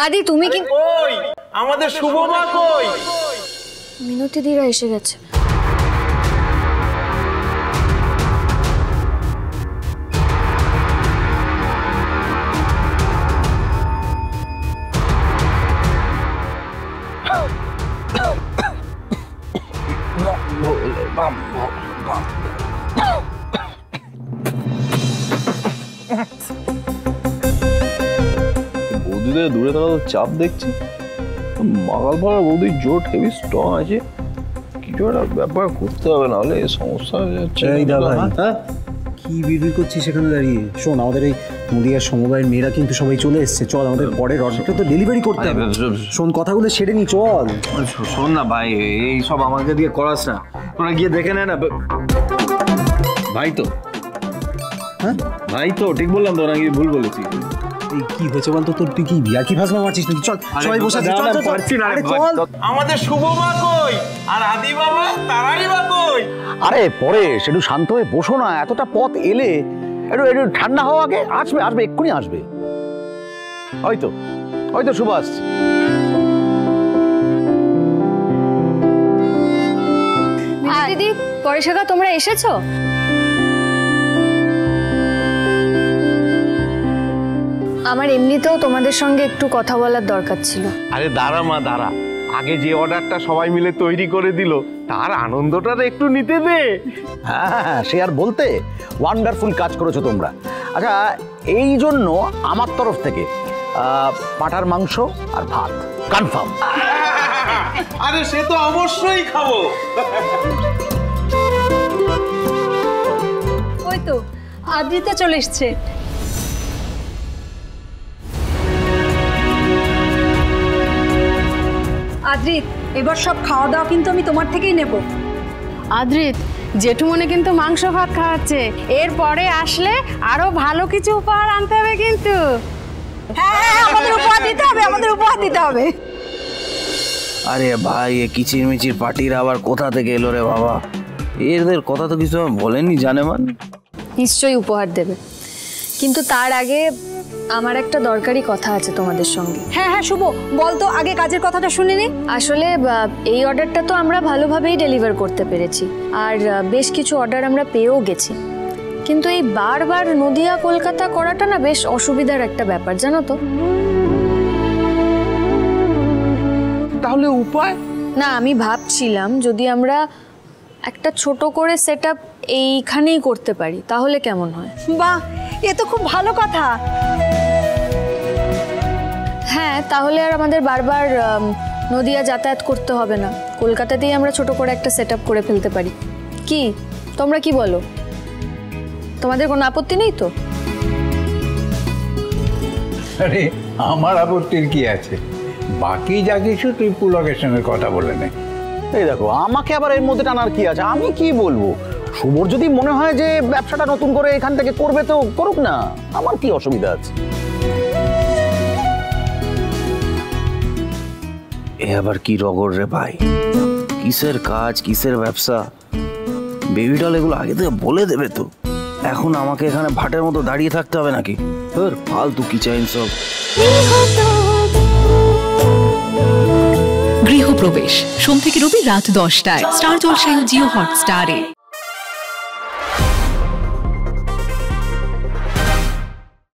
আদি তুমি কি কই আমাদের শুভমা কই? মিনতি দিরা এসে গেছে। বৌদিদের দূরে থাকা চাপ দেখছি, মাগাল পাড়ার বৌদির জোট হেভি স্ট্রং আছে, কিছু একটা ব্যাপার করতে হবে, নাহলে সমস্যা হয়ে যাচ্ছে। কি বিড়বিড় করছিস সেখানে দাঁড়িয়ে? শোন, আমাদের এই নদিয়ার সমবায়ের মেয়েরা কিন্তু সবাই চলে এসছে, চল আমাদের পরের অর্ডারটা তো ডেলিভারি করতে হবে। শোন, কথাগুলো সেরে নি, চল। শোন না ভাই, এই সব আমাকে দিয়ে করাস না, তোরা গিয়ে দেখে নে না। ভাই তো ভাই তো ঠিক বললাম তো, নাকি ভুল বলেছি? এই কি হয়েছে বলতো তোর? তুই কি বিয়ার কি ভাষা মারছিস নাকি? চল সবাই বসে আছে, চল। আমাদের শুভমা কই আর আদি বাবা তারাই বা কই? আরে পরে সেটু শান্ত হয়ে বসো না, এতটা পথ এলে একটু একটু ঠান্ডা হওয়া আগে। আসবে আসবে, এক্ষুনি আসবে। হয়তো হয়তো শুভ আসছে। দিদি পরিষেবা তোমরা এসেছো? আমার এমনিতেও তোমাদের সঙ্গে একটু কথা বলার দরকার ছিল। আরে দাঁড়া মা দাঁড়া, আগে যে অর্ডারটা সবাই মিলে তৈরি করে দিল তার আনন্দটা একটু নিতে দে। হ্যাঁ, সে আর বলতে, ওয়ান্ডারফুল কাজ করেছো তোমরা। আচ্ছা, এই জন্য আমার তরফ থেকে পাঁঠার মাংস আর ভাত কনফার্ম। আরে সে তো অবশ্যই খাবো। ওই তো আদ্রিতা চলে এসছে। আদ্রিত, এবার সব খাওয়া দাওয়া কিন্তু আমি তোমার থেকেই নেব। আদ্রিত, জেঠুমনে কিন্তু মাংস ভাত খাওয়াচ্ছে, এরপরে আসলে আরো ভালো কিছু উপহার আনতে হবে কিন্তু। হ্যাঁ, আমাদের উপহার দিতে হবে, আমাদের উপহার দিতে হবে। আরে ভাই, এ কিচির মিচির পার্টির আবার কোথা থেকে এলো রে বাবা? এদের কথা তো কিছু বলেননি জানেমান। নিশ্চয়ই উপহার দেবে, কিন্তু তার আগে আমার একটা দরকারি কথা আছে তোমাদের সঙ্গে। হ্যাঁ হ্যাঁ শুভ, বল তো আগে কাজের কথাটা শুনে নি। আসলে এই অর্ডারটা তো আমরা ভালোভাবেই ডেলিভার করতে পেরেছি, আর বেশ কিছু অর্ডার আমরা পেয়েও গেছি, কিন্তু এই বারবার নদিয়া কলকাতা করাটা না বেশ অসুবিধার একটা ব্যাপার, জানো তো। তাহলে উপায়? না, আমি ভাবছিলাম যদি আমরা একটা ছোট করে সেটআপ এইখানেই করতে পারি তাহলে কেমন হয়। বাহ, এ তো খুব ভালো কথা। হ্যাঁ, তাহলে আর আমাদের বারবার নদিয়া যাতায়াত করতে হবে না, কলকাতাতেই আমরা ছোট করে একটা সেটআপ করে ফেলতে পারি। কি তোমরা কি বলো? তোমাদের কোনো আপত্তি নেই তো? আরে আমার আপত্তির কি আছে? বাকি যা কিছু তুই পুলকেশনের কথা বলে নে। এই দেখো, আমাকে আবার এর মধ্যে টানার কি আছে? আমি কি বলবো? শুভর যদি মনে হয় যে ব্যবসাটা নতুন করে এখান থেকে করবে তো করুক না, আমার কি অসুবিধা আছে? এ আবার কি রগর রে ভাই? কিসের কাজ, কিসের ব্যবসা? বেবিডল এগুলো আগে থেকে বলে দেবে তো। এখন আমাকে এখানে ভাটের মতো দাঁড়িয়ে থাকতে হবে নাকি? ফালতু কি চাইন সব। গৃহপ্রবেশ সোম থেকে রবি রাত 10টায় স্টার জলসায় ও জিও হটস্টারে।